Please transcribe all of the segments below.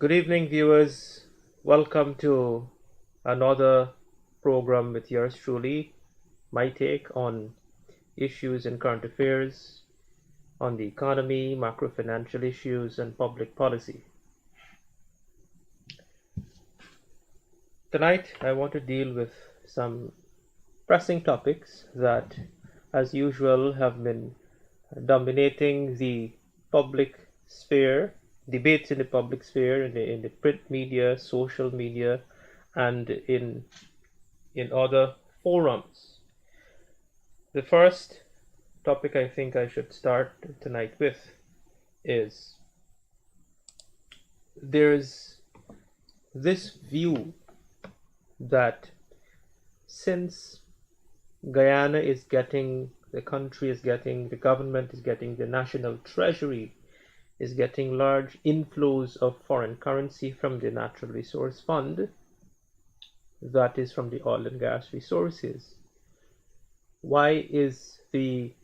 Good evening, viewers. Welcome to another program with yours truly. My take on issues in current affairs, on the economy, macro financial issues, and public policy. Tonight, I want to deal with some pressing topics that, as usual, have been dominating the public sphere, debates in the public sphere, in the print media, social media, and in other forums. The first topic I think I should start tonight with is there's this view that since Guyana is getting, the country is getting, the government is getting, the national treasury is getting large inflows of foreign currency from the natural resource fund, that is from the oil and gas resources. Why is the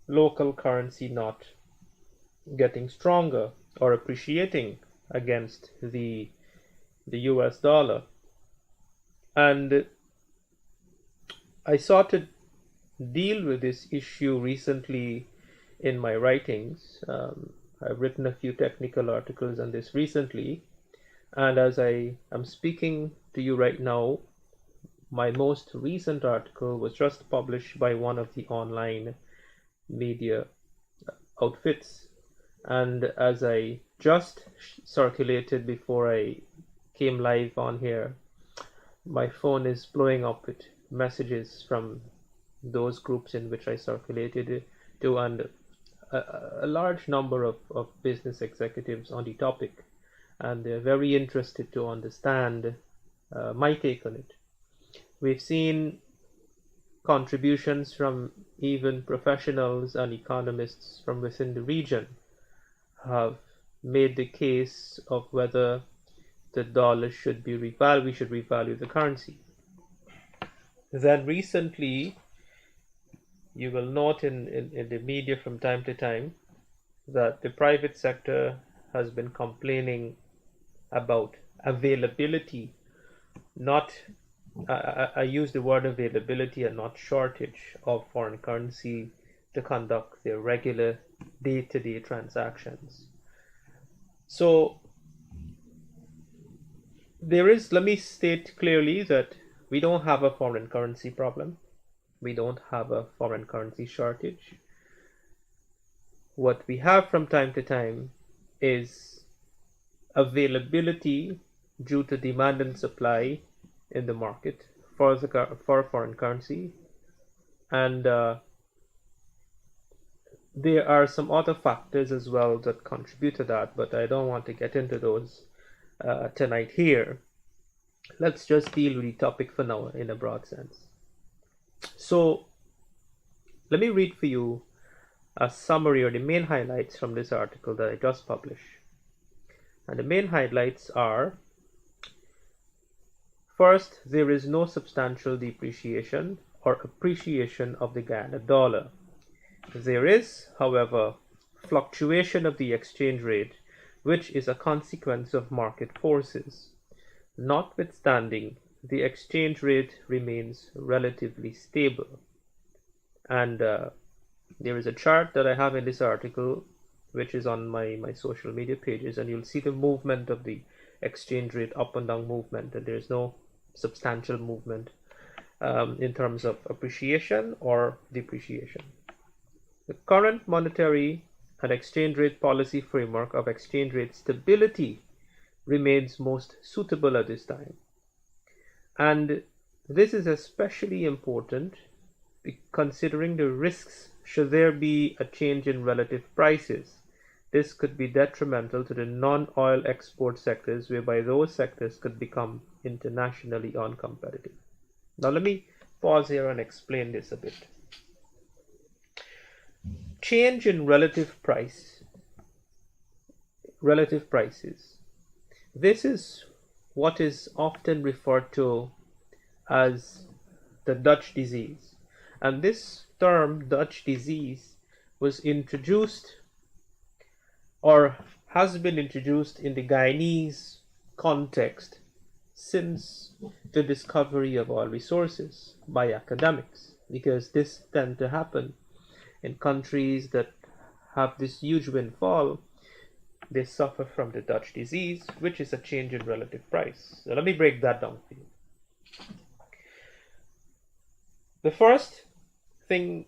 local currency not getting stronger or appreciating against the US dollar? And I sought to deal with this issue recently in my writings. I've written a few technical articles on this recently, and as I am speaking to you right now, my most recent article was just published by one of the online media outfits, and as I just circulated before I came live on here, my phone is blowing up with messages from those groups in which I circulated to, and a large number of business executives on the topic, and they're very interested to understand my take on it. We've seen contributions from even professionals and economists from within the region have made the case of whether the dollar should be revalued, we should revalue the currency. Then recently, you will note in the media from time to time that the private sector has been complaining about availability, not, I use the word availability and not shortage of foreign currency to conduct their regular day-to-day transactions. So let me state clearly that we don't have a foreign currency problem. We don't have a foreign currency shortage. What we have from time to time is availability due to demand and supply in the market for foreign currency, and there are some other factors as well that contribute to that, but I don't want to get into those tonight here. Let's just deal with the topic for now in a broad sense. So let me read for you a summary or the main highlights from this article that I just published. And the main highlights are: first, there is no substantial depreciation or appreciation of the Guyana dollar. There is, however, fluctuation of the exchange rate, which is a consequence of market forces. Notwithstanding, the exchange rate remains relatively stable. And there is a chart that I have in this article, which is on my social media pages, and you'll see the movement of the exchange rate, up and down movement, and there's no substantial movement in terms of appreciation or depreciation. The current monetary and exchange rate policy framework of exchange rate stability remains most suitable at this time. And this is especially important considering the risks should there be a change in relative prices. This could be detrimental to the non-oil export sectors, whereby those sectors could become internationally uncompetitive. Now let me pause here and explain this a bit. Change in relative prices. This is what is often referred to as the Dutch disease. And this term, Dutch disease, was introduced or has been introduced in the Guyanese context since the discovery of oil resources by academics, because this tends to happen in countries that have this huge windfall. They suffer from the Dutch disease, which is a change in relative price. So let me break that down for you. The first thing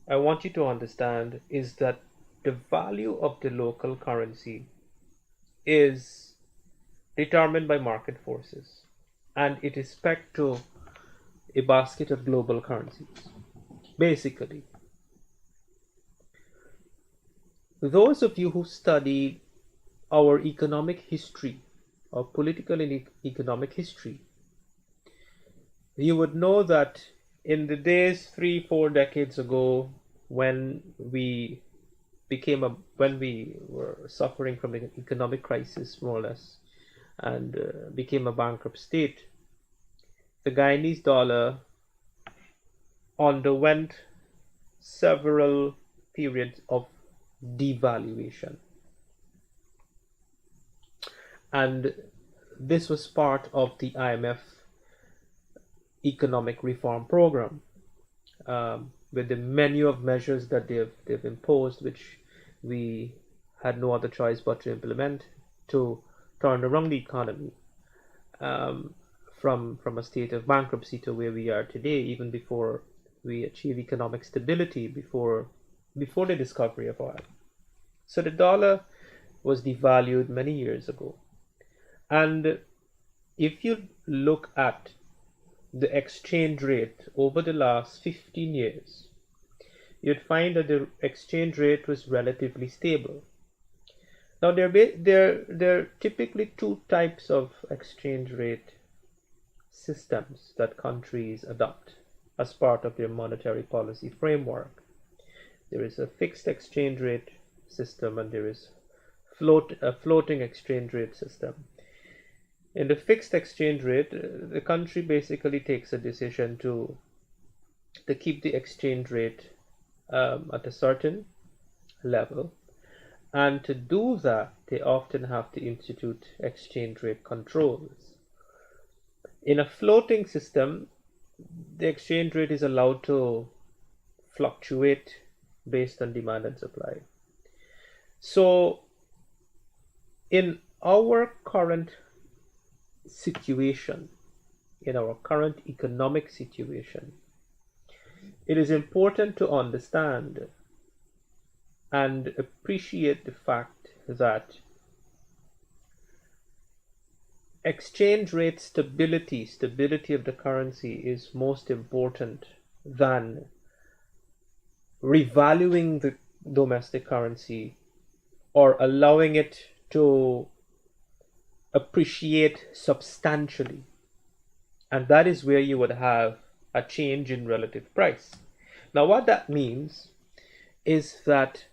I want you to understand is that the value of the local currency is determined by market forces, and it is pegged to a basket of global currencies. Basically, those of you who study our economic history, or political and economic history, you would know that in the days 3-4 decades ago, when we were suffering from an economic crisis, more or less, and became a bankrupt state, the Guyanese dollar underwent several periods of devaluation, and this was part of the IMF economic reform program, with the menu of measures that they've imposed, which we had no other choice but to implement to turn around the economy, from a state of bankruptcy to where we are today, even before we achieve economic stability, before the discovery of oil. So the dollar was devalued many years ago, and if you look at the exchange rate over the last 15 years, you'd find that the exchange rate was relatively stable. Now, there are typically two types of exchange rate systems that countries adopt as part of their monetary policy framework. There is a fixed exchange rate system, and there is a floating exchange rate system. In the fixed exchange rate, the country basically takes a decision to keep the exchange rate at a certain level, and to do that, they often have to institute exchange rate controls. In a floating system, the exchange rate is allowed to fluctuate based on demand and supply. So, in our current situation, in our current economic situation, it is important to understand and appreciate the fact that exchange rate stability of the currency is most important than revaluing the domestic currency or allowing it to appreciate substantially. And that is where you would have a change in relative price. Now, what that means is that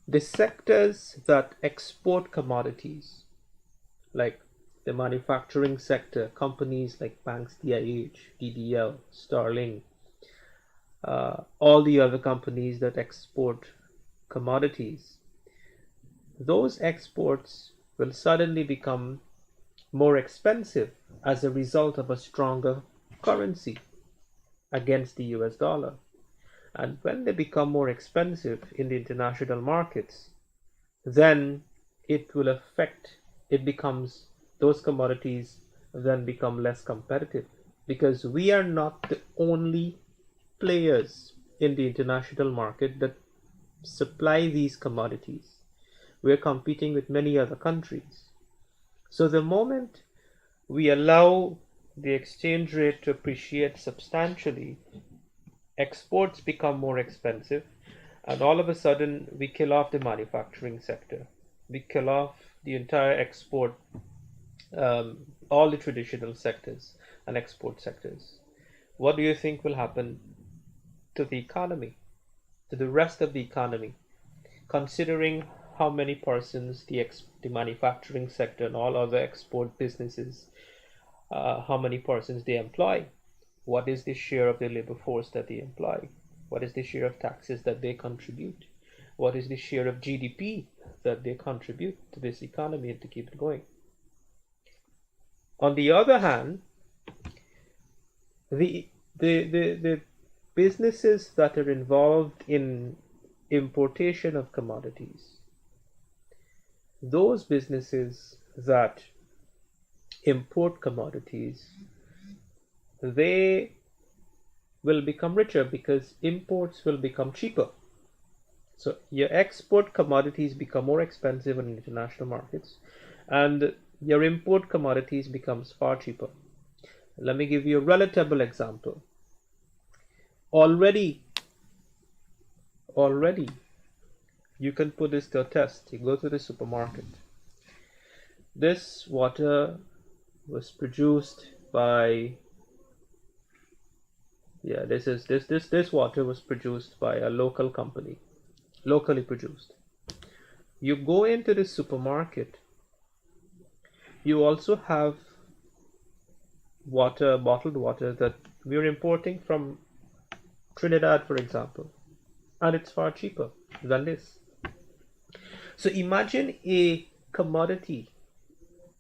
the sectors that export commodities, like the manufacturing sector, companies like Banks DIH, DDL, Starling, all the other companies that export commodities, those exports will suddenly become more expensive as a result of a stronger currency against the US dollar. And when they become more expensive in the international markets, then those commodities then become less competitive, because we are not the only players in the international market that supply these commodities. We're competing with many other countries. So the moment we allow the exchange rate to appreciate substantially, exports become more expensive, and all of a sudden we kill off the manufacturing sector. We kill off the entire export, all the traditional sectors and export sectors. What do you think will happen to the economy, to the rest of the economy, considering how many persons the manufacturing sector and all other export businesses, how many persons they employ? What is the share of the labor force that they employ? What is the share of taxes that they contribute? What is the share of GDP that they contribute to this economy and to keep it going? On the other hand, the businesses that are involved in importation of commodities, those businesses that import commodities, they will become richer because imports will become cheaper. So your export commodities become more expensive in international markets, and your import commodities becomes far cheaper. Let me give you a relatable example. Already, you can put this to a test. You go to the supermarket. This water was produced by, this water was produced by a local company, locally produced. You go into the supermarket, you also have water, bottled water that we're importing from Trinidad, for example, and it's far cheaper than this. So imagine a commodity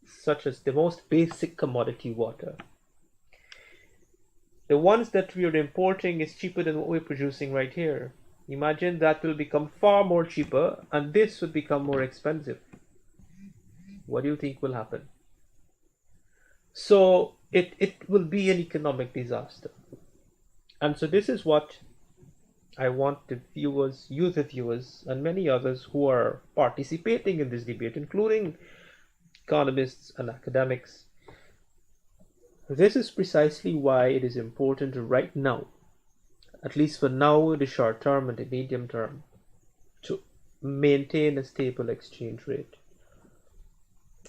such as the most basic commodity, water. The ones that we're importing is cheaper than what we're producing right here. Imagine that will become far more cheaper and this would become more expensive. What do you think will happen? So it will be an economic disaster. And so this is what I want the viewers, you the viewers, and many others who are participating in this debate, including economists and academics. This is precisely why it is important right now, at least for now, the short term and the medium term, to maintain a stable exchange rate,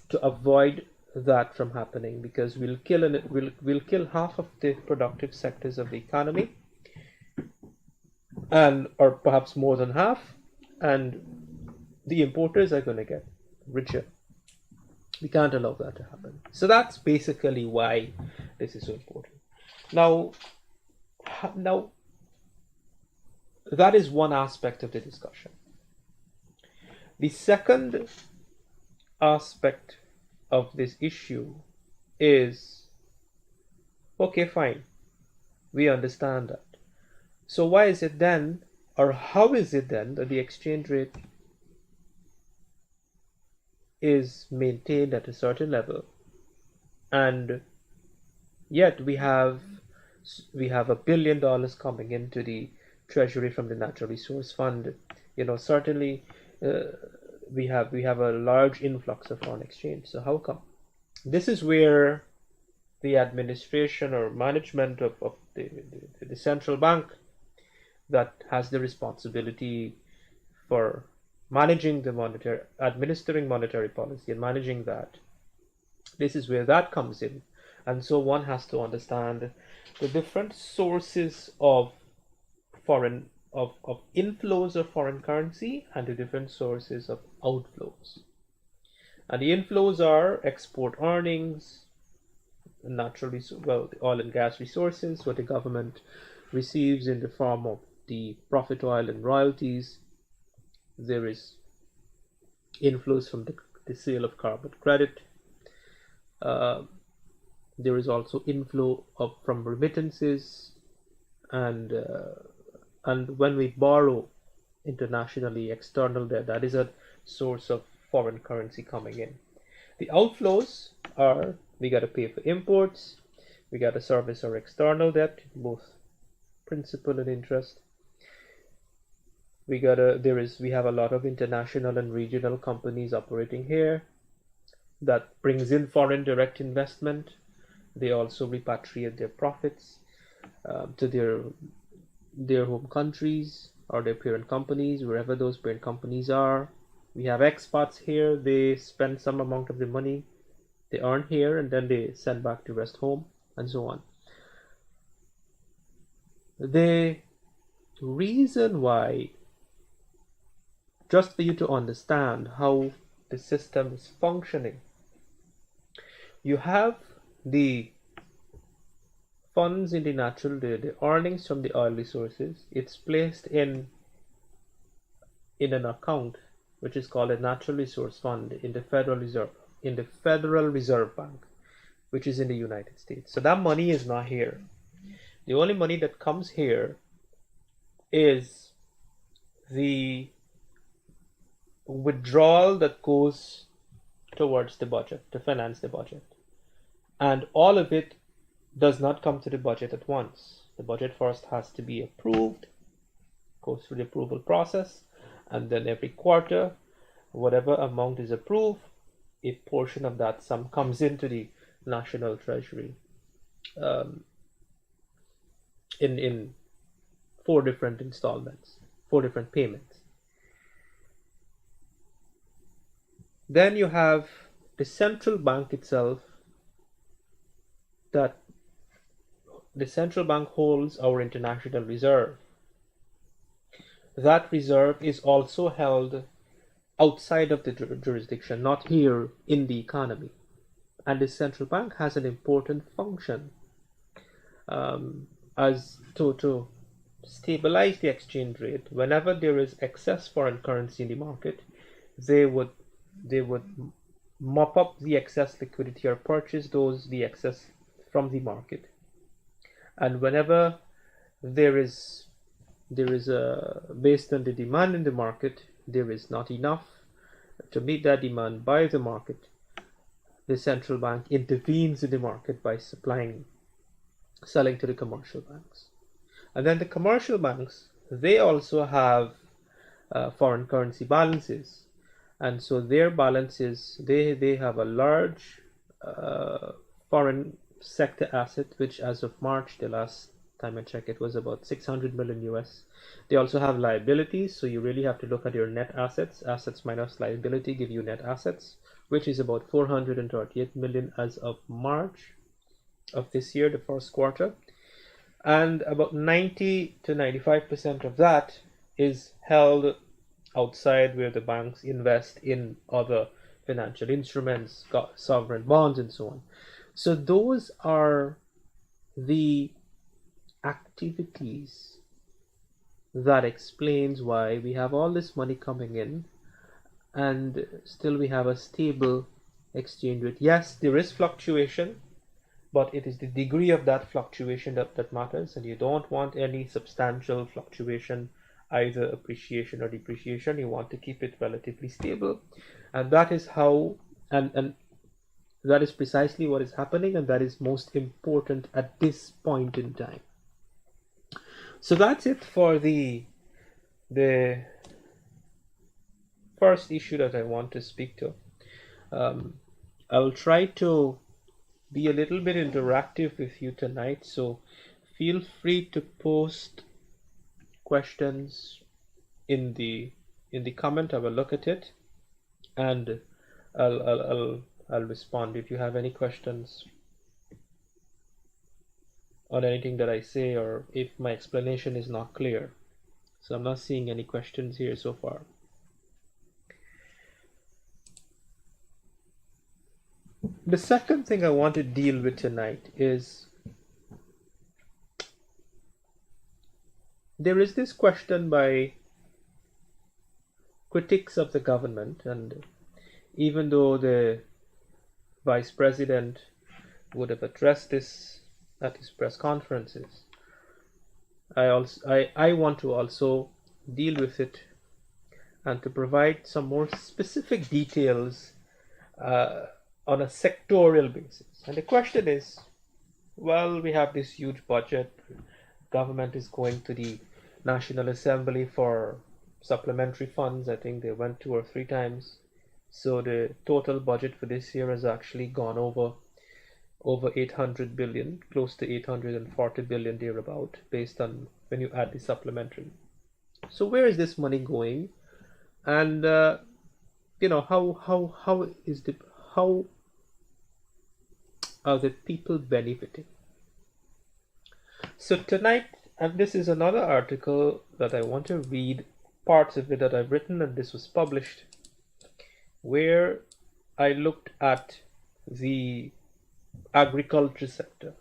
to avoid that from happening, because we'll kill half of the productive sectors of the economy, and or perhaps more than half, and the importers are going to get richer. We can't allow that to happen. So that's basically why this is so important. Now that is one aspect of the discussion. The second aspect of this issue is, okay, fine, we understand that. So why is it then, or how is it then, that the exchange rate is maintained at a certain level, and yet we have $1 billion coming into the treasury from the natural resource fund? Certainly we have a large influx of foreign exchange. So how come? This is where the administration or management of the central bank that has the responsibility for administering monetary policy and managing that, this is where that comes in. And so one has to understand the different sources of inflows of foreign currency and the different sources of outflows. And the inflows are export earnings, the oil and gas resources, what the government receives in the form of the profit oil and royalties. There is inflows from the sale of carbon credit. There is also inflow from remittances, and when we borrow internationally, external debt, that is a source of foreign currency coming in. The outflows are, we got to pay for imports, we got to service our external debt, both principal and interest. We have a lot of international and regional companies operating here that brings in foreign direct investment. They also repatriate their profits to their home countries or their parent companies, wherever those parent companies are. We have expats here. They spend some amount of the money they earn here and then they send back the rest home, and so on. The reason why, just for you to understand how the system is functioning, you have the funds in the earnings from the oil resources. It's placed in in an account which is called a natural resource fund in the Federal Reserve Bank, which is in the United States. So that money is not here. The only money that comes here is the withdrawal that goes towards the budget, to finance the budget. And all of it does not come to the budget at once. The budget first has to be approved, goes through the approval process, and then every quarter, whatever amount is approved, a portion of that sum comes into the national treasury in 4 different installments, 4 different payments. Then you have the central bank itself, that the central bank holds our international reserve. That reserve is also held outside of the jurisdiction, not here in the economy. And the central bank has an important function as to stabilize the exchange rate. Whenever there is excess foreign currency in the market, they would mop up the excess liquidity or purchase the excess from the market. And whenever there is based on the demand in the market, there is not enough to meet that demand by the market, the central bank intervenes in the market by selling to the commercial banks. And then the commercial banks, they also have foreign currency balances. And so their balances, they have a large foreign sector asset, which as of March, the last time I checked, it was about 600 million US. They also have liabilities, so you really have to look at your net assets. Assets minus liability give you net assets, which is about 438 million as of March of this year, the first quarter. And about 90 to 95% of that is held outside, where the banks invest in other financial instruments, sovereign bonds, and so on. So those are the activities that explains why we have all this money coming in and still we have a stable exchange rate. Yes, there is fluctuation, but it is the degree of that fluctuation that matters, and you don't want any substantial fluctuation, either appreciation or depreciation. You want to keep it relatively stable, and that is how and that is precisely what is happening, and that is most important at this point in time. So that's it for the first issue that I want to speak to. I'll try to be a little bit interactive with you tonight, so feel free to post questions in the comment. I will look at it and I'll respond if you have any questions on anything that I say, or if my explanation is not clear. So I'm not seeing any questions here so far. The second thing I want to deal with tonight is there is this question by critics of the government, and even though the Vice President would have addressed this at his press conferences, I want to also deal with it and to provide some more specific details on a sectorial basis. And the question is, well, we have this huge budget. Government is going to the National Assembly for supplementary funds. I think they went 2 or 3 times. So the total budget for this year has actually gone over 800 billion, close to 840 billion thereabout, based on when you add the supplementary. So where is this money going? And how are the people benefiting? So tonight, and this is another article that I want to read parts of it that I've written, and this was published, where I looked at the agriculture sector.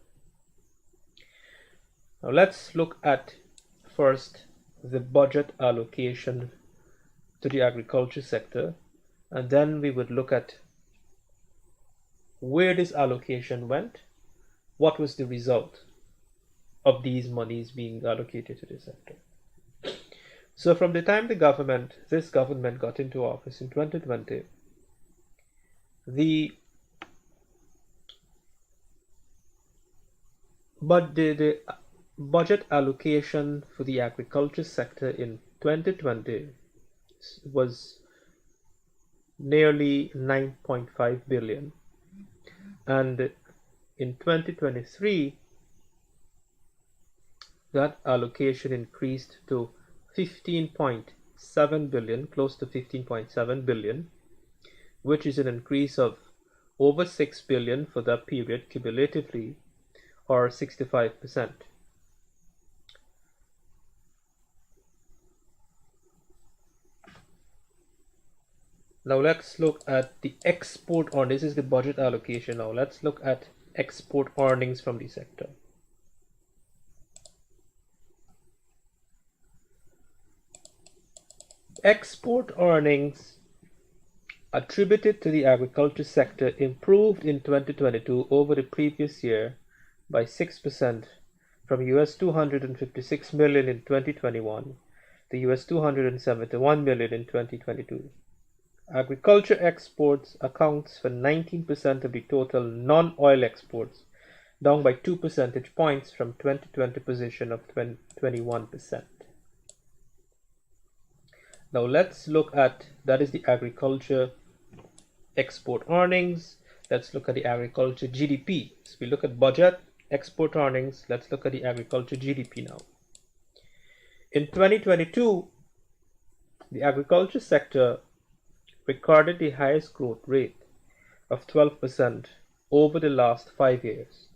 Now let's look at first the budget allocation to the agriculture sector, and then we would look at where this allocation went, what was the result of these monies being allocated to the sector. So from the time this government got into office in 2020, the budget allocation for the agriculture sector in 2020 was nearly 9.5 billion, and in 2023 that allocation increased to 15.7 billion, close to 15.7 billion, which is an increase of over 6 billion for that period cumulatively, or 65%. Now let's look at the export earnings. This is the budget allocation. Now let's look at export earnings from the sector. Export earnings attributed to the agriculture sector improved in 2022 over the previous year by 6%, from US 256 million in 2021 to US 271 million in 2022. Agriculture exports accounts for 19% of the total non-oil exports, down by 2 percentage points from 2020 position of 21%. Now let's look at, that is the agriculture export earnings. Let's look at the agriculture GDP. So we look at budget, export earnings. Let's look at the agriculture GDP now. In 2022, the agriculture sector recorded the highest growth rate of 12% over the last 5 years.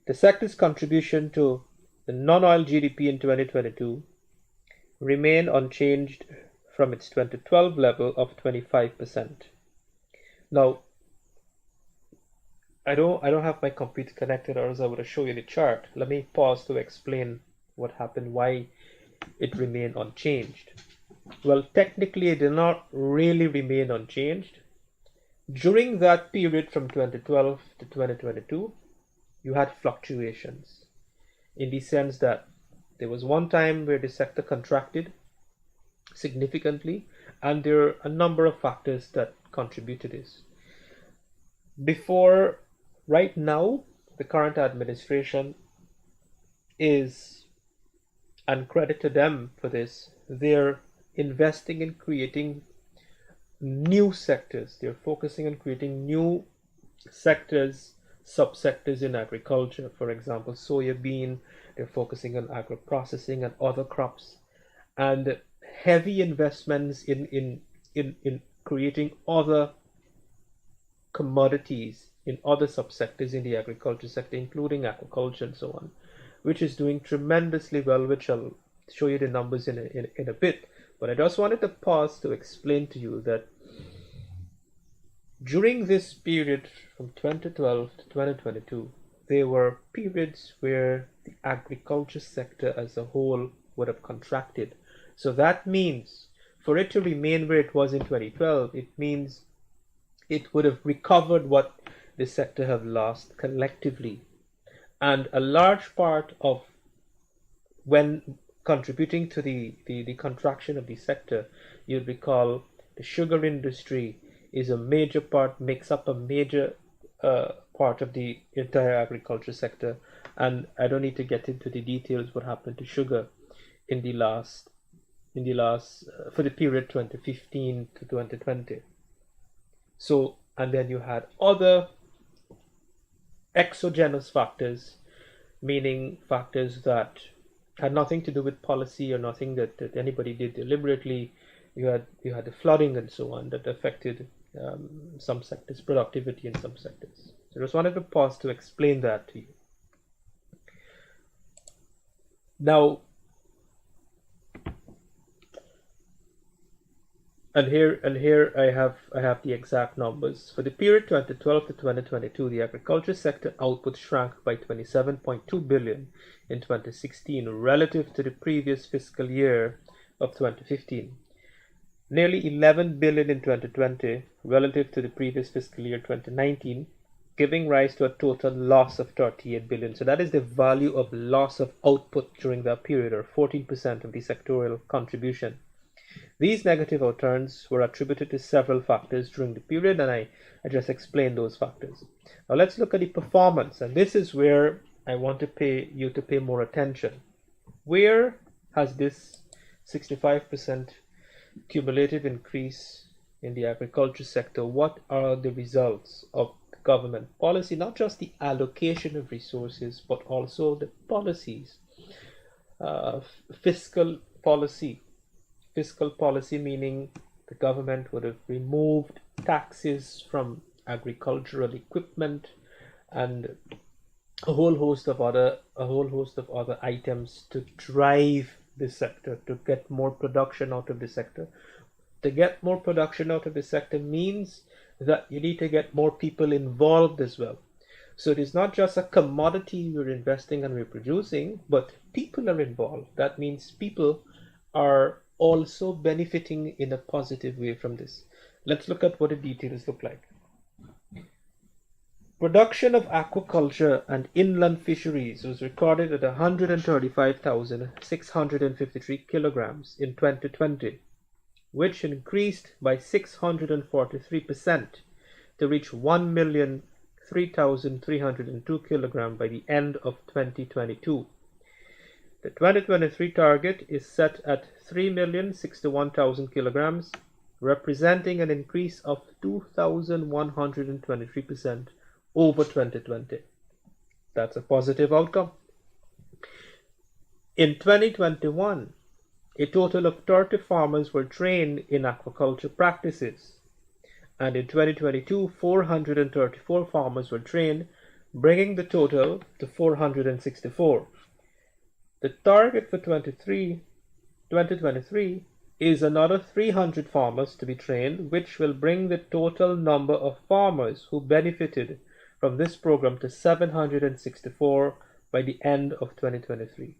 The sector's contribution to the non-oil GDP in 2022 remained unchanged from its 2012 level of 25%. Now, I don't have my computer connected, or else I would have shown you the chart. Let me pause to explain what happened, why it remained unchanged. Well, technically it did not really remain unchanged. During that period from 2012 to 2022, you had fluctuations, in the sense that there was one time where the sector contracted significantly, and there are a number of factors that contribute to this. Right now, the current administration is, and credit to them for this, they're investing in creating new sectors. They're focusing on creating new sectors, subsectors in agriculture. For example, soya bean. They're focusing on agro-processing and other crops, and heavy investments in creating other commodities in other subsectors in the agriculture sector, including aquaculture and so on, which is doing tremendously well, which I'll show you the numbers in a bit. But I just wanted to pause to explain to you that during this period from 2012 to 2022, there were periods where the agriculture sector as a whole would have contracted. So that means for it to remain where it was in 2012, it means it would have recovered what the sector have lost collectively. And a large part of when contributing to the contraction of the sector, you'd recall the sugar industry is a major part, makes up a major part of the entire agriculture sector. And I don't need to get into the details what happened to sugar in the last for the period 2015 to 2020. So, and then you had other exogenous factors, meaning factors that had nothing to do with policy or nothing that anybody did deliberately. You had the flooding and so on that affected some sectors, productivity in some sectors. So I just wanted to pause to explain that to you. Now, and here I have the exact numbers. For the period 2012 to 2022, the agriculture sector output shrank by 27.2 billion in 2016 relative to the previous fiscal year of 2015. nearly 11 billion in 2020 relative to the previous fiscal year 2019, giving rise to a total loss of 38 billion. So that is the value of loss of output during that period, or 14% of the sectorial contribution. These negative outturns were attributed to several factors during the period, and I just explained those factors. Now let's look at the performance, and this is where I want you to pay more attention. Where has this 65% cumulative increase in the agriculture sector, what are the results of government policy, not just the allocation of resources, but also the policies, fiscal policy. Fiscal policy meaning the government would have removed taxes from agricultural equipment and a whole host of other items to drive the sector, to get more production out of the sector. To get more production out of the sector means that you need to get more people involved as well. So it is not just a commodity we're investing and we're producing, but people are involved. That means people are also benefiting in a positive way from this. Let's look at what the details look like. Production of aquaculture and inland fisheries was recorded at 135,653 kilograms in 2020, which increased by 643% to reach 1,003,302 kilograms by the end of 2022. The 2023 target is set at 3,061,000 kilograms, representing an increase of 2,123% over 2020. That's a positive outcome. In 2021, a total of 30 farmers were trained in aquaculture practices, and in 2022, 434 farmers were trained, bringing the total to 464. The target for 2023 is another 300 farmers to be trained, which will bring the total number of farmers who benefited from this program to 764 by the end of 2023.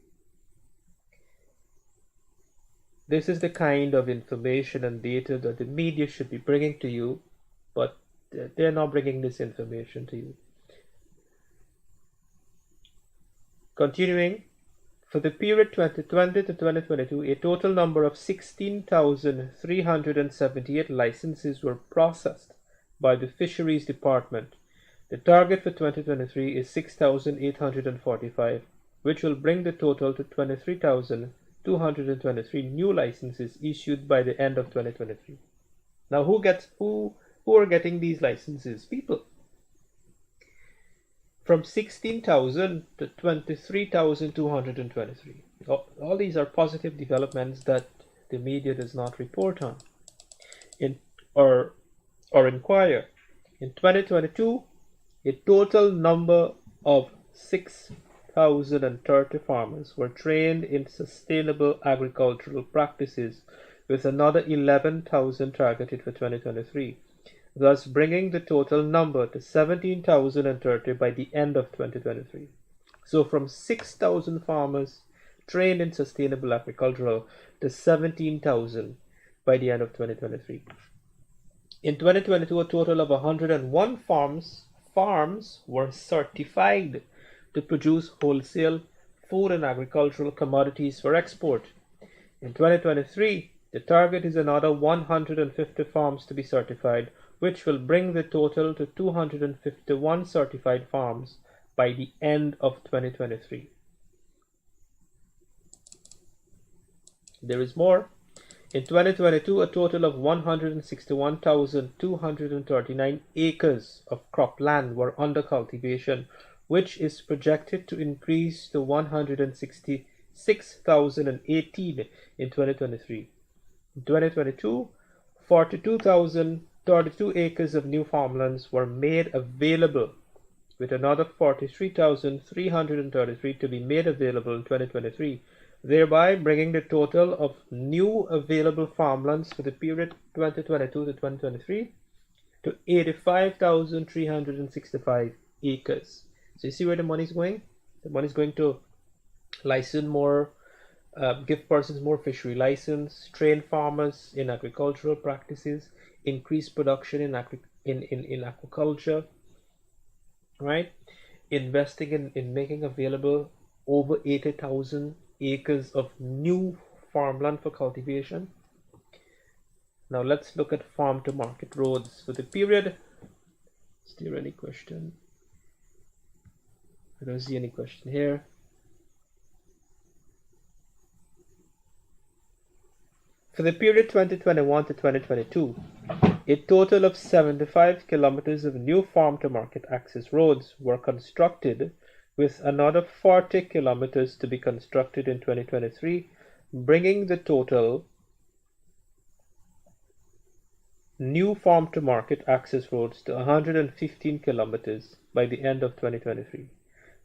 This is the kind of information and data that the media should be bringing to you, but they're not bringing this information to you. Continuing, for the period 2020 to 2022, a total number of 16,378 licenses were processed by the Fisheries Department. The target for 2023 is 6,845, which will bring the total to 23,223 new licenses issued by the end of 2023. Now, who are getting these licenses? People. From 16,000 to 23,223. All these are positive developments that the media does not report on or inquire. In 2022, a total number of 6,030 farmers were trained in sustainable agricultural practices, with another 11,000 targeted for 2023, thus bringing the total number to 17,030 by the end of 2023. So from 6,000 farmers trained in sustainable agricultural to 17,000 by the end of 2023. In 2022, a total of 101 farms were certified to produce wholesale food and agricultural commodities for export. In 2023, the target is another 150 farms to be certified, which will bring the total to 251 certified farms by the end of 2023. There is more. In 2022, a total of 161,239 acres of cropland were under cultivation, which is projected to increase to 166,018 in 2023. In 2022, 42,032 acres of new farmlands were made available, with another 43,333 to be made available in 2023, thereby bringing the total of new available farmlands for the period 2022 to 2023 to 85,365 acres. So you see where the money is going? The money is going to license more give persons more fishery license, train farmers in agricultural practices, increase production in aquaculture, right? Investing in making available over 80,000 acres of new farmland for cultivation. Now let's look at farm to market roads for the period. Is there any question? I don't see any question here. For the period 2021 to 2022, a total of 75 kilometers of new farm-to-market access roads were constructed, with another 40 kilometers to be constructed in 2023, bringing the total new farm-to-market access roads to 115 kilometers by the end of 2023.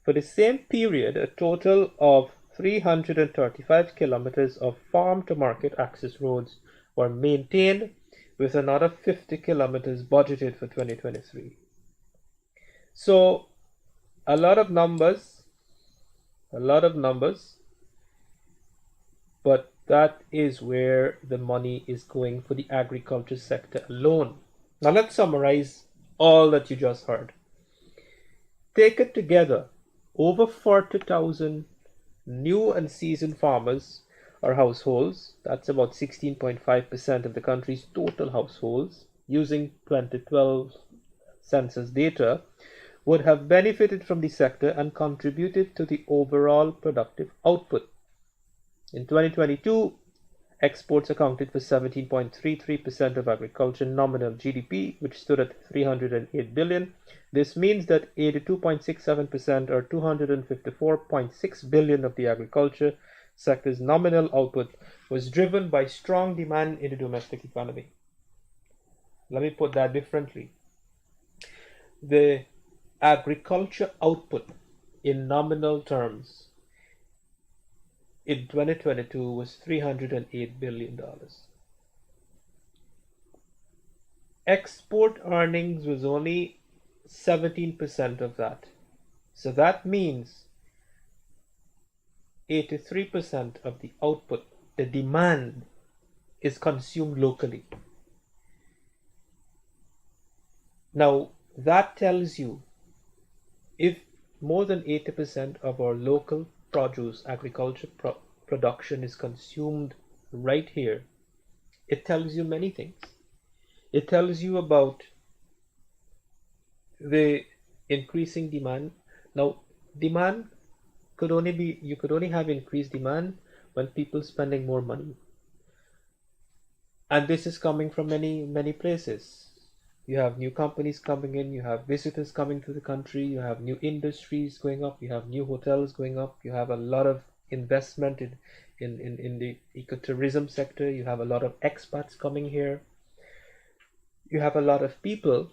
For the same period, a total of 335 kilometers of farm-to-market access roads were maintained, with another 50 kilometers budgeted for 2023. So a lot of numbers, but that is where the money is going for the agriculture sector alone. Now let's summarize all that you just heard. Take it together, over 40,000 new and seasoned farmers or households, that's about 16.5% of the country's total households, using 2012 census data, would have benefited from the sector and contributed to the overall productive output. In 2022, exports accounted for 17.33% of agriculture nominal GDP, which stood at 308 billion. This means that 82.67% or 254.6 billion of the agriculture sector's nominal output was driven by strong demand in the domestic economy. Let me put that differently. The agriculture output in nominal terms in 2022 was $308 billion. Export earnings was only 17% of that. So that means 83% of the output, the demand, is consumed locally. Now, that tells you if more than 80% of our local produce, agriculture production is consumed right here, it tells you many things. It tells you about the increasing demand. Now, demand could only be, you could only have increased demand when people spending more money. And this is coming from many places. You have new companies coming in, you have visitors coming to the country, you have new industries going up, you have new hotels going up, you have a lot of investment in the ecotourism sector, you have a lot of expats coming here, you have a lot of people,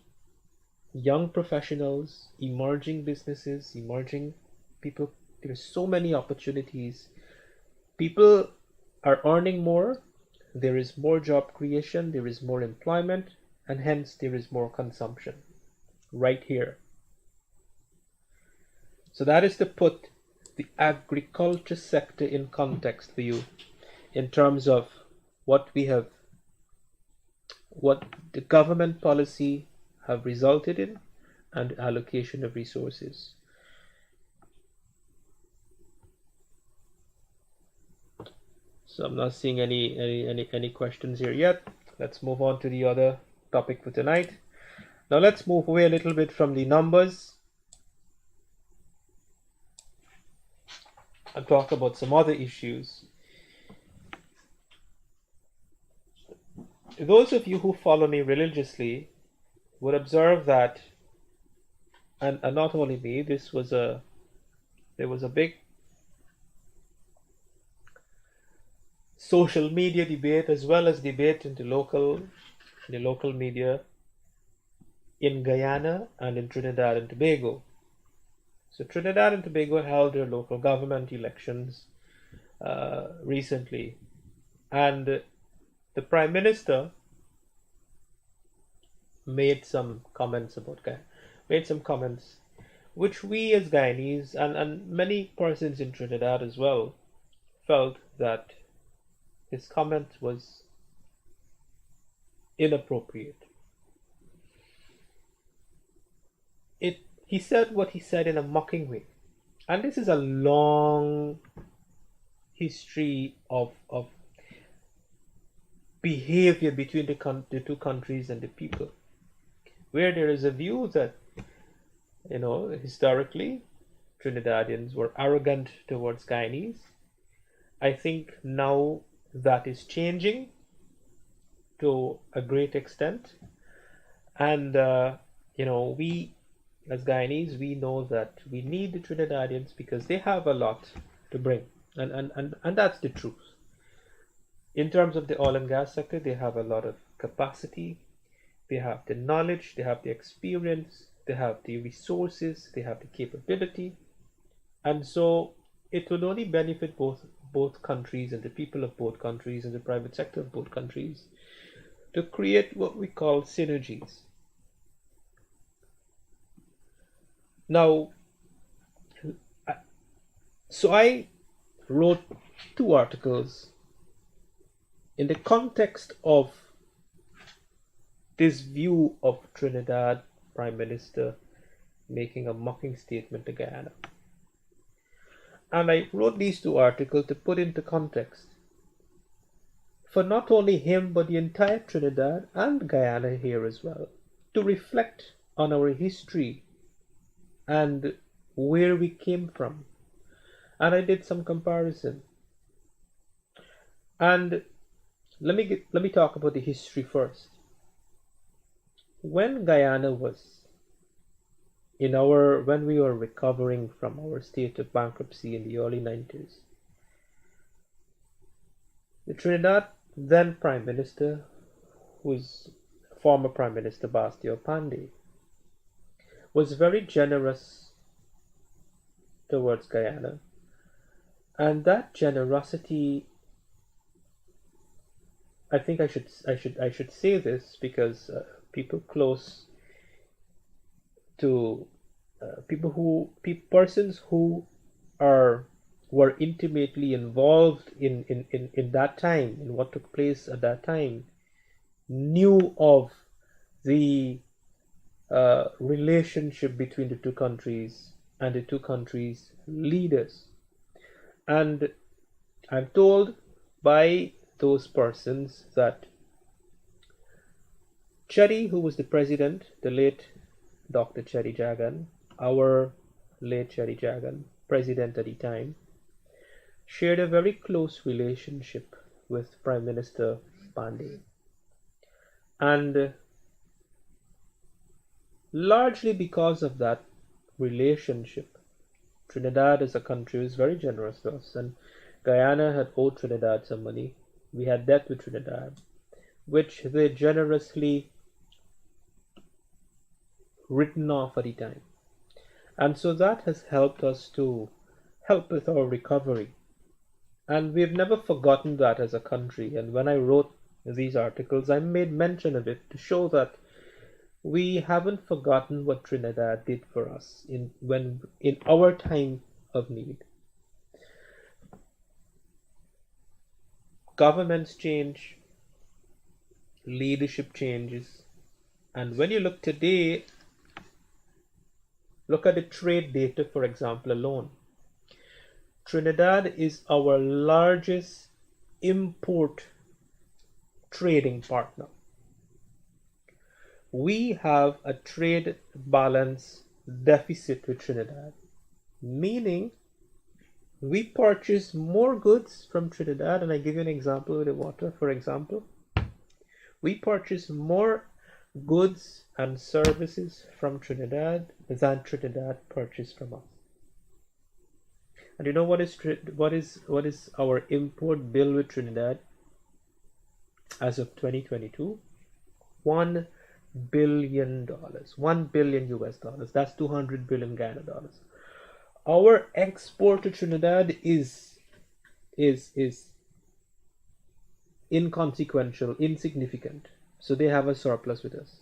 young professionals, emerging businesses, emerging people. There's so many opportunities. People are earning more, there is more job creation, there is more employment, and hence there is more consumption right here. So that is to put the agriculture sector in context for you in terms of what the government policy have resulted in and allocation of resources. So I'm not seeing any questions here yet. Let's move on to the other topic for tonight. Now let's move away a little bit from the numbers and talk about some other issues. Those of you who follow me religiously would observe that, and not only me, there was a big social media debate as well as debate in the local media in Guyana and in Trinidad and Tobago. So Trinidad and Tobago held their local government elections recently, and the Prime Minister made some comments which we as Guyanese and many persons in Trinidad as well felt that his comment was inappropriate. He said what he said in a mocking way. And this is a long history of behavior between the two countries and the people, where there is a view that, historically, Trinidadians were arrogant towards Guyanese. I think now that is changing to a great extent. And, we as Guyanese, we know that we need the Trinidadians because they have a lot to bring. And that's the truth. In terms of the oil and gas sector, they have a lot of capacity. They have the knowledge, they have the experience, they have the resources, they have the capability. And so it will only benefit both countries and the people of both countries and the private sector of both countries to create what we call synergies. Now, so I wrote 2 articles in the context of this view of Trinidad Prime Minister making a mocking statement to Guyana. And I wrote these 2 articles to put into context for not only him but the entire Trinidad and Guyana here as well, to reflect on our history and where we came from. And I did some comparison. And let me talk about the history first. When Guyana was when we were recovering from our state of bankruptcy in the early 90s, the Trinidad then Prime Minister, who was former Prime Minister Bastio Pandey, was very generous towards Guyana. And that generosity, I think I should say this because people close to persons who were intimately involved in that time, in what took place at that time, knew of the relationship between the 2 countries and the 2 countries' leaders. And I'm told by those persons that Cherry, who was the president, the late Dr. Cherry Jagan, our late Cherry Jagan, president at the time, shared a very close relationship with Prime Minister Pandey. And largely because of that relationship, Trinidad as a country was very generous to us, and Guyana had owed Trinidad some money. We had debt with Trinidad, which they generously written off at the time. And so that has helped us to help with our recovery. And we've never forgotten that as a country. And when I wrote these articles, I made mention of it to show that we haven't forgotten what Trinidad did for us in our time of need. Governments change, leadership changes, and when you look today, look at the trade data, for example, alone. Trinidad is our largest import trading partner. We have a trade balance deficit with Trinidad, meaning we purchase more goods from Trinidad, and I give you an example with the water, for example. We purchase more goods and services from Trinidad than Trinidad purchased from us. And you know what is our import bill with Trinidad as of 2022? $1 billion. $1 billion US dollars. That's 200 billion Ghana dollars. Our export to Trinidad is inconsequential, insignificant. So they have a surplus with us.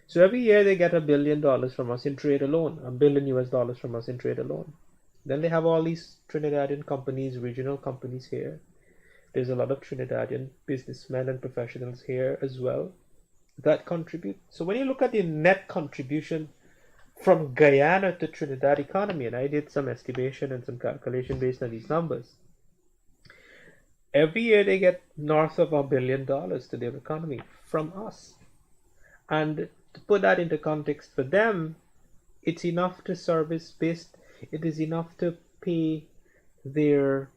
So every year they get $1 billion from us in trade alone, $1 billion US dollars from us in trade alone. Then they have all these Trinidadian companies, regional companies here. There's a lot of Trinidadian businessmen and professionals here as well that contribute. So when you look at the net contribution from Guyana to Trinidad economy, and I did some estimation and some calculation based on these numbers, every year they get north of $1 billion to their economy from us. And to put that into context for them, it's enough to it is enough to pay their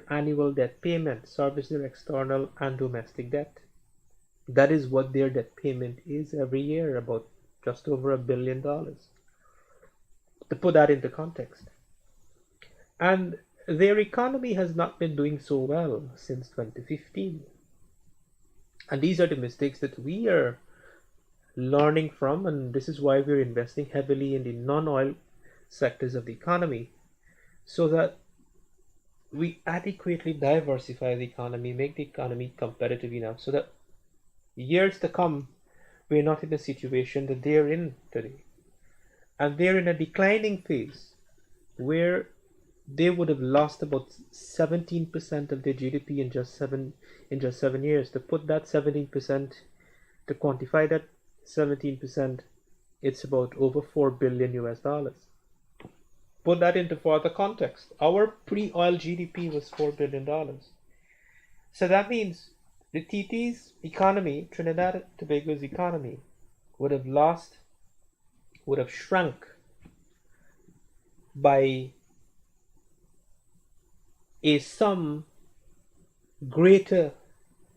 annual debt payment, service their external and domestic debt. That is what their debt payment is every year, about just over $1 billion. To put that into context. And their economy has not been doing so well since 2015. And these are the mistakes that we are learning from, and this is why we're investing heavily in the non-oil sectors of the economy, so that we adequately diversify the economy, make the economy competitive enough so that years to come, we're not in the situation that they're in today. And they're in a declining phase where they would have lost about 17% of their GDP in just 7 years. To put that 17%, to quantify that 17%, it's about over $4 billion US. Put that into further context. Our pre-oil GDP was $4 billion. So that means the TT's economy, Trinidad and Tobago's economy, would have shrunk by a sum greater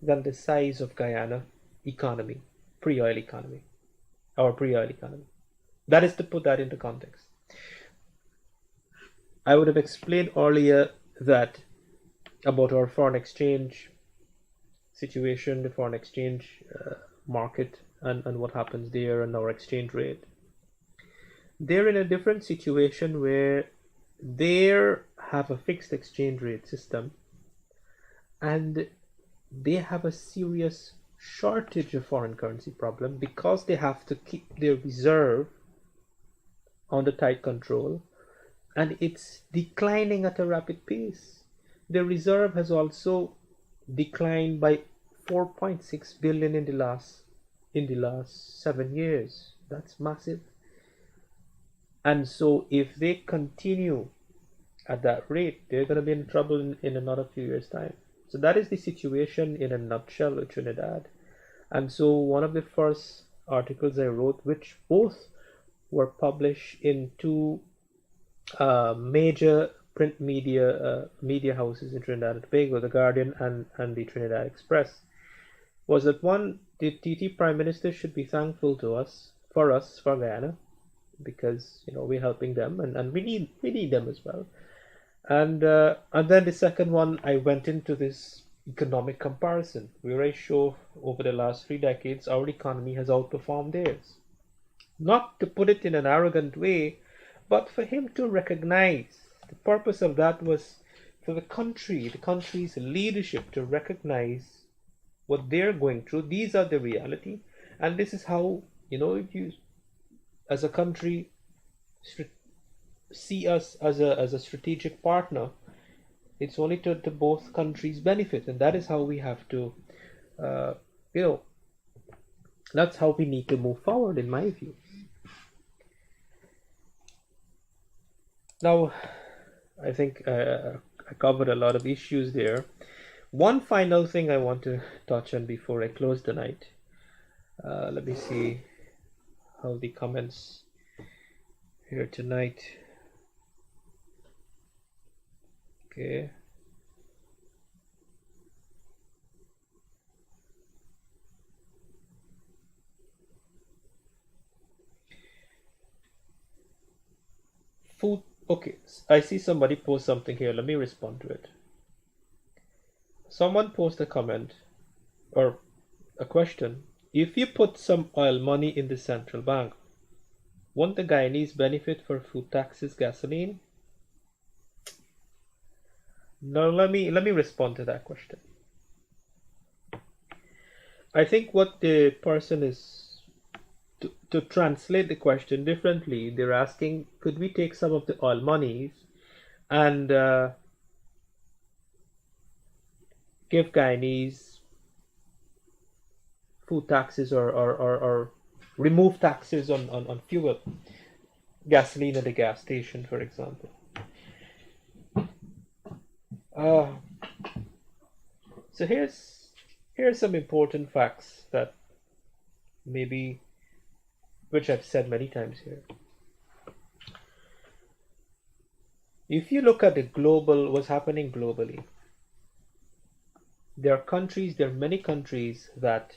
than the size of Guyana economy, pre-oil economy, our pre-oil economy. That is to put that into context. I would have explained earlier that about our foreign exchange situation, the foreign exchange market, and what happens there, and our exchange rate. They're in a different situation where they have a fixed exchange rate system, and they have a serious shortage of foreign currency problem because they have to keep their reserve under tight control, and it's declining at a rapid pace. The reserve has also declined by 4.6 billion in the last 7 years. That's massive. And so if they continue at that rate, they're going to be in trouble in another few years' time. So that is the situation in a nutshell with Trinidad. And so one of the first articles I wrote, which both were published in two major print media houses in Trinidad and Tobago, the Guardian and the Trinidad Express, was that one, the TT Prime Minister should be thankful to us for Guyana, because we're helping them, and we need them as well. And then the second one, I went into this economic comparison where I show over the last 3 decades our economy has outperformed theirs. Not to put it in an arrogant way, but for him to recognize, the purpose of that was for the country's leadership to recognize what they're going through. These are the reality, and this is how, if you as a country see us as a strategic partner, it's only to both countries' benefit, and that is how we have to, that's how we need to move forward, in my view. Now, I think I covered a lot of issues there. One final thing I want to touch on before I close the night. Let me see how the comments here tonight. Okay. Food. Okay, I see somebody post something here. Let me respond to it. Someone post a comment or a question. If you put some oil money in the central bank, won't the Guyanese benefit for food taxes, gasoline? Now let me respond to that question. I think what the person is to translate the question differently, they're asking, could we take some of the oil monies and give Guyanese food taxes, or remove taxes on fuel, gasoline at the gas station, for example. Uh, so here's some important facts that maybe, which I've said many times here. If you look at the global, what's happening globally, there are many countries that,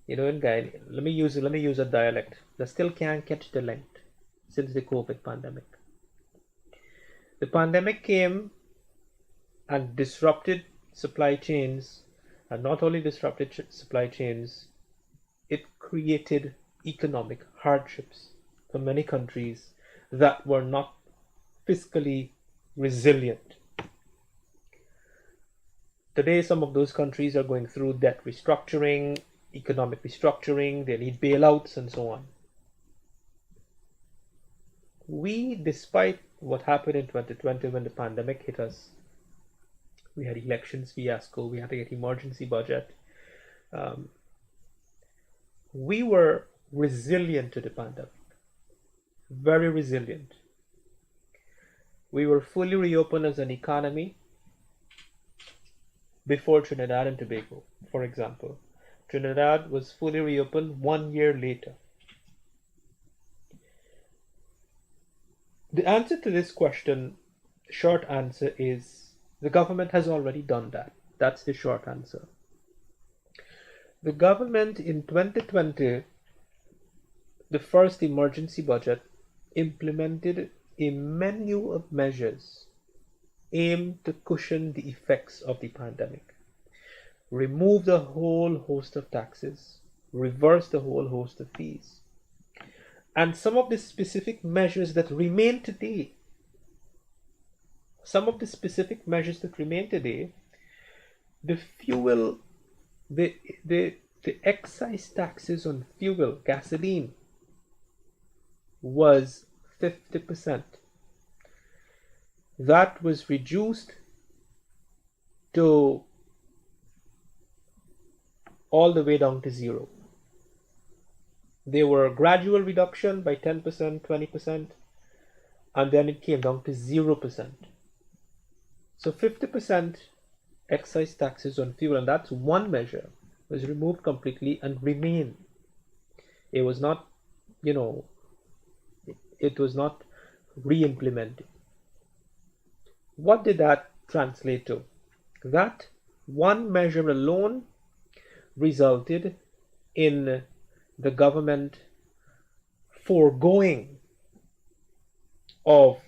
in Guyana, let me use a dialect that still can't catch the length since the COVID pandemic. The pandemic came and disrupted supply chains, and not only disrupted supply chains, it created economic hardships for many countries that were not fiscally resilient. Today, some of those countries are going through debt restructuring, economic restructuring, they need bailouts, and so on. We, despite what happened in 2020 when the pandemic hit us, we had elections fiasco, we had to get emergency budget. We were resilient to the pandemic, very resilient. We were fully reopened as an economy before Trinidad and Tobago, for example. Trinidad was fully reopened 1 year later. The answer to this question, short answer, is the government has already done that. That's the short answer. The government in 2020, the first emergency budget, implemented a menu of measures aimed to cushion the effects of the pandemic. Removed a whole host of taxes, reversed a whole host of fees. And some of the specific measures that remain today, the fuel, the excise taxes on fuel, gasoline, was 50%. That was reduced to all the way down to zero. There were a gradual reduction by 10%, 20%, and then it came down to 0%. So 50% excise taxes on fuel, and that's one measure, was removed completely and remained. It was not, it was not re-implemented. What did that translate to? That one measure alone resulted in the government foregoing of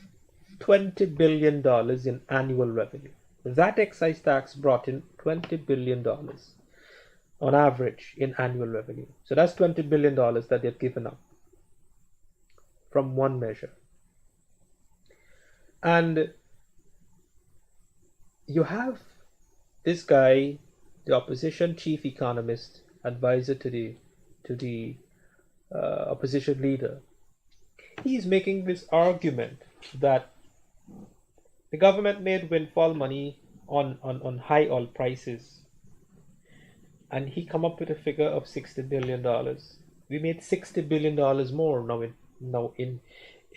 $20 billion in annual revenue. That excise tax brought in $20 billion on average in annual revenue. So that's $20 billion that they've given up from one measure. And you have this guy, the opposition chief economist, advisor to the opposition leader. He's making this argument that the government made windfall money on high oil prices, and he come up with a figure of $60 billion. We made $60 billion more now in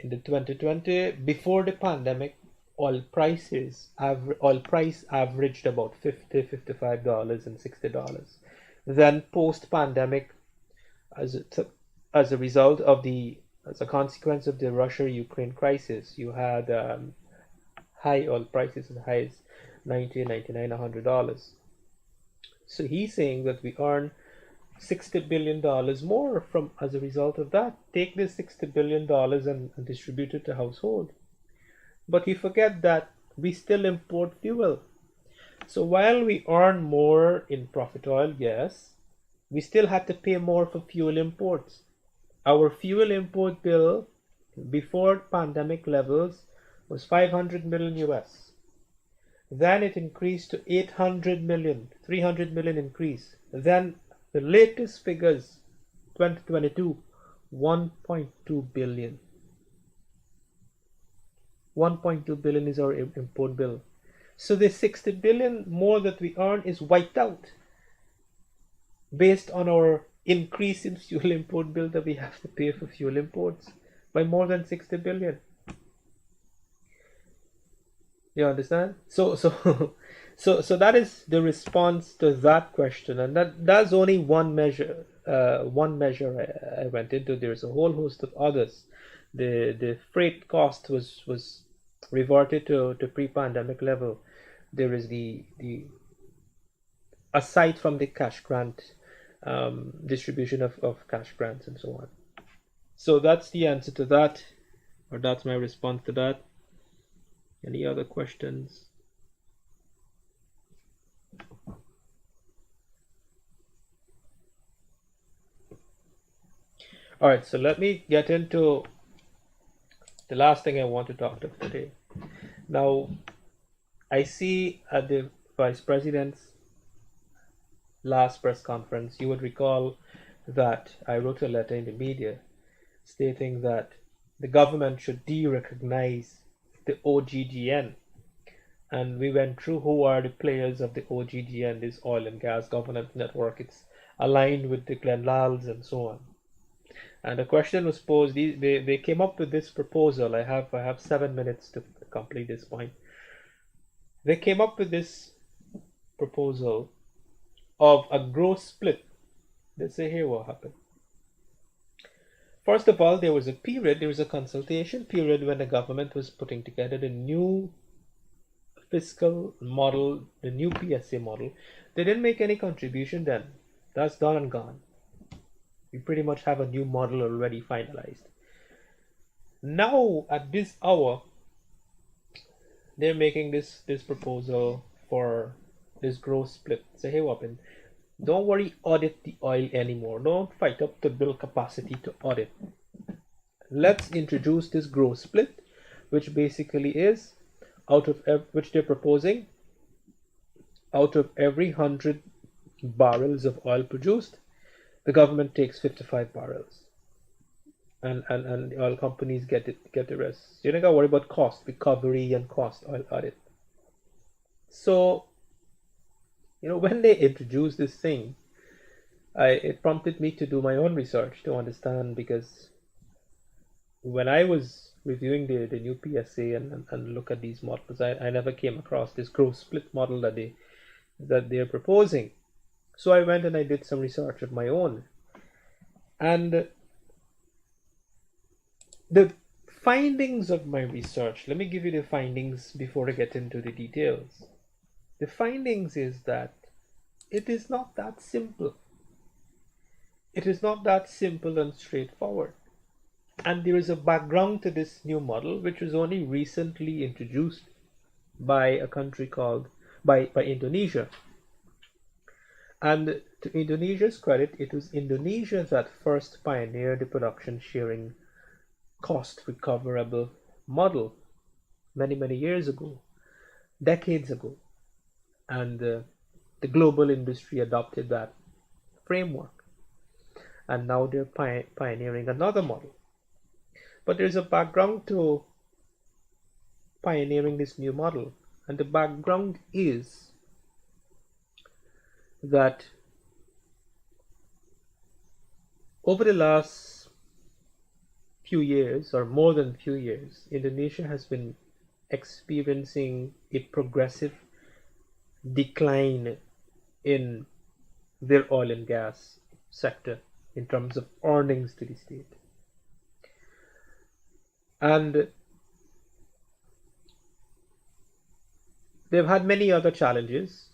the 2020. Before the pandemic, oil price averaged about $50, $55, and $60. Then post-pandemic, as a consequence of the Russia-Ukraine crisis, you had high oil prices as high as $90, $99, $100. So he's saying that we earn $60 billion more as a result of that. Take this $60 billion and distribute it to household. But you forget that we still import fuel. So while we earn more in profit oil, yes, we still had to pay more for fuel imports. Our fuel import bill before pandemic levels was 500 million US. Then it increased to 800 million, 300 million increase. Then the latest figures, 2022, 1.2 billion. 1.2 billion is our import bill. So the 60 billion more that we earn is wiped out based on our increase in fuel import bill that we have to pay for fuel imports by more than 60 billion. You understand? So that is the response to that question, and that's only one measure. One measure I went into. There's a whole host of others. The freight cost was reverted to pre-pandemic level. There is the aside from the cash grant distribution of cash grants and so on. So that's the answer to that, or that's my response to that. Any other questions? All right, so let me get into the last thing I want to talk about today. Now, I see at the Vice President's last press conference, you would recall that I wrote a letter in the media stating that the government should de-recognize the OGGN. And we went through who are the players of the OGGN, this oil and gas governance network. It's aligned with the Glenlals and so on. And the question was posed, they came up with this proposal. I have 7 minutes to complete this point. They came up with this proposal of a growth split. Let's say here what happened. First of all, there was a consultation period when the government was putting together the new fiscal model, the new PSA model. They didn't make any contribution then. That's done and gone. We pretty much have a new model already finalized. Now, at this hour, they're making this proposal for this growth split. Say, hey, Wapin, don't worry, audit the oil anymore. Don't fight up to build capacity to audit. Let's introduce this growth split, which basically is which they're proposing, out of every 100 barrels of oil produced, the government takes 55 barrels, and the oil companies get the rest. You don't got to worry about cost recovery and cost oil audit. So, when they introduced this thing, it prompted me to do my own research to understand, because when I was reviewing the new PSA and look at these models, I never came across this growth split model that they're proposing. So I went and I did some research of my own. And the findings of my research, let me give you the findings before I get into the details. The findings is that it is not that simple. It is not that simple and straightforward. And there is a background to this new model, which was only recently introduced by a country called, by Indonesia. And to Indonesia's credit, it was Indonesia that first pioneered the production sharing cost recoverable model many, many years ago, decades ago. And the global industry adopted that framework. And now they're pioneering another model. But there's a background to pioneering this new model. And the background is that over the last few years, or more than few years, Indonesia has been experiencing a progressive decline in their oil and gas sector in terms of earnings to the state. And they've had many other challenges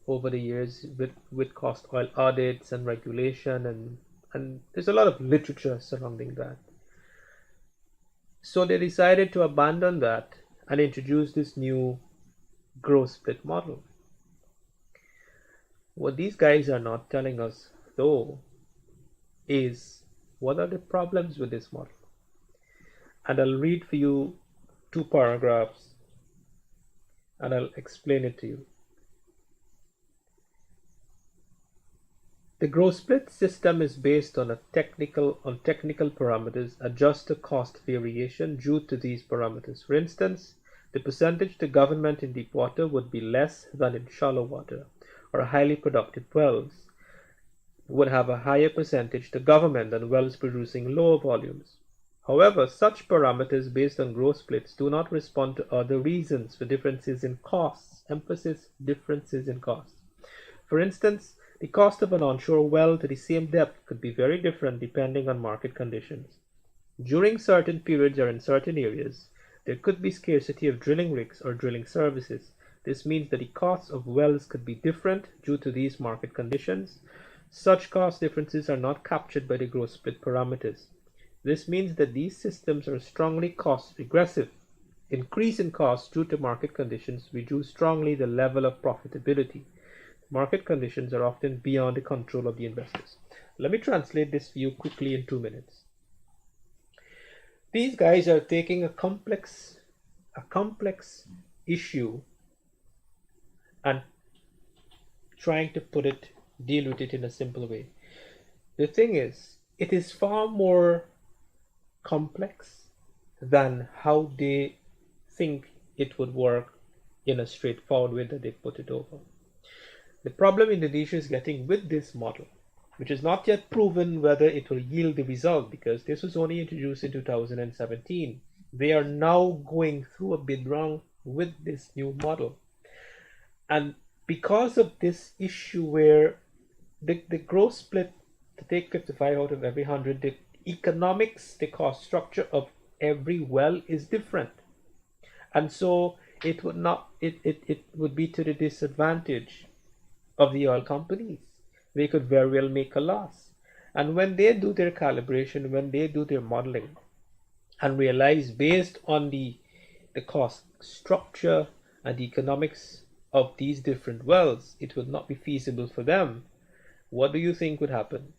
over the years with cost oil audits and regulation, and there's a lot of literature surrounding that. So they decided to abandon that and introduce this new growth split model. What these guys are not telling us, though, is what are the problems with this model. And I'll read for you 2 paragraphs and I'll explain it to you. The growth split system is based on technical parameters adjust to cost variation due to these parameters. For instance, the percentage to government in deep water would be less than in shallow water, or highly productive wells would have a higher percentage to government than wells producing lower volumes. However, such parameters based on growth splits do not respond to other reasons for differences in costs. Emphasis: differences in costs. For instance, the cost of an onshore well to the same depth could be very different depending on market conditions. During certain periods or in certain areas, there could be scarcity of drilling rigs or drilling services. This means that the costs of wells could be different due to these market conditions. Such cost differences are not captured by the growth split parameters. This means that these systems are strongly cost regressive. Increase in costs due to market conditions reduce strongly the level of profitability. Market conditions are often beyond the control of the investors. Let me translate this for you quickly in 2 minutes. These guys are taking a complex issue and trying to deal with it in a simple way. The thing is, it is far more complex than how they think it would work in a straightforward way that they put it over. The problem Indonesia is getting with this model, which is not yet proven whether it will yield the result because this was only introduced in 2017. They are now going through a bid round with this new model. And because of this issue where the growth split, to take 55 out of every 100, the economics, the cost structure of every well is different. And so it would be to the disadvantage of the oil companies. They could very well make a loss. And when they do their calibration, when they do their modeling and realize based on the cost structure and the economics of these different wells, it would not be feasible for them, what do you think would happen?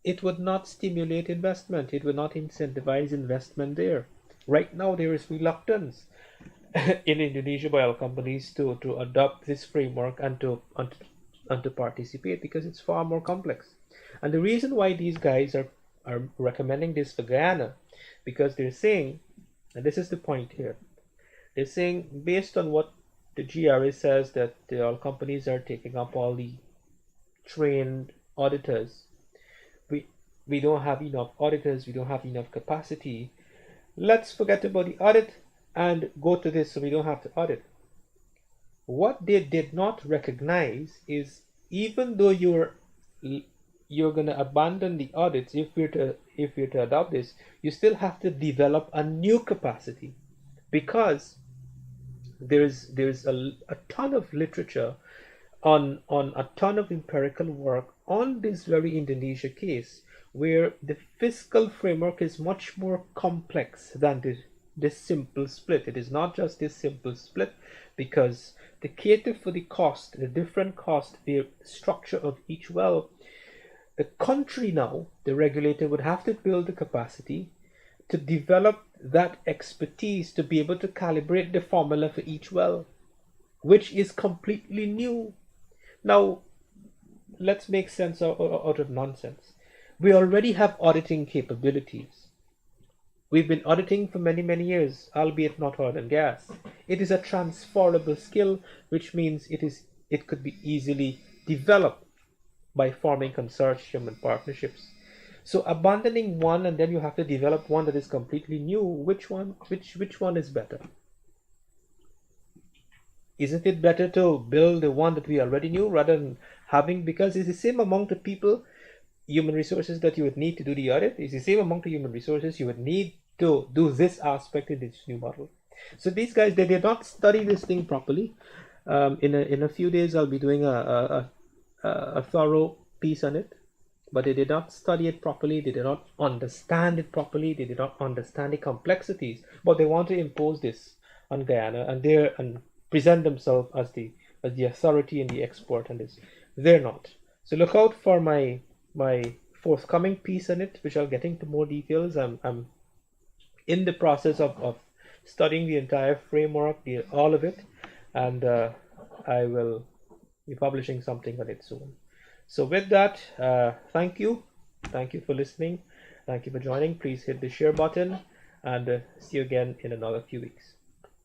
It would not stimulate investment. It would not incentivize investment there. Right now, there is reluctance in Indonesia by oil companies to adopt this framework and to participate because it's far more complex. And the reason why these guys are recommending this for Guyana, because they're saying, and this is the point here, they're saying based on what the GRA says that the oil companies are taking up all the trained auditors. We don't have enough auditors, we don't have enough capacity. Let's forget about the audit and go to this so we don't have to audit. What they did not recognize is even though you're going to abandon the audits, if you're to adopt this, you still have to develop a new capacity because there's a ton of literature on a ton of empirical work on this very Indonesia case where the fiscal framework is much more complex than this simple split. It is not just this simple split because to cater for the cost, the different cost, the structure of each well, the country now, the regulator would have to build the capacity to develop that expertise to be able to calibrate the formula for each well, which is completely new. Now, let's make sense out of nonsense. We already have auditing capabilities. We've been auditing for many, many years, albeit not oil and gas. It is a transferable skill, which means it could be easily developed by forming consortium and partnerships. So abandoning one and then you have to develop one that is completely new, which one is better? Isn't it better to build the one that we already knew rather than having, because it's the same amount of people, human resources that you would need to do the audit, it's the same amount of human resources you would need to do this aspect in this new model. So these guys, they did not study this thing properly. In a few days, I'll be doing a thorough piece on it, but they did not study it properly. They did not understand it properly. They did not understand the complexities, but they want to impose this on Guyana and present themselves as the authority and the expert on this. They're not. So look out for my forthcoming piece on it, which I'll get into more details. I'm in the process of studying the entire framework, all of it, and I will be publishing something on it soon. So with that, thank you. Thank you for listening. Thank you for joining. Please hit the share button and see you again in another few weeks.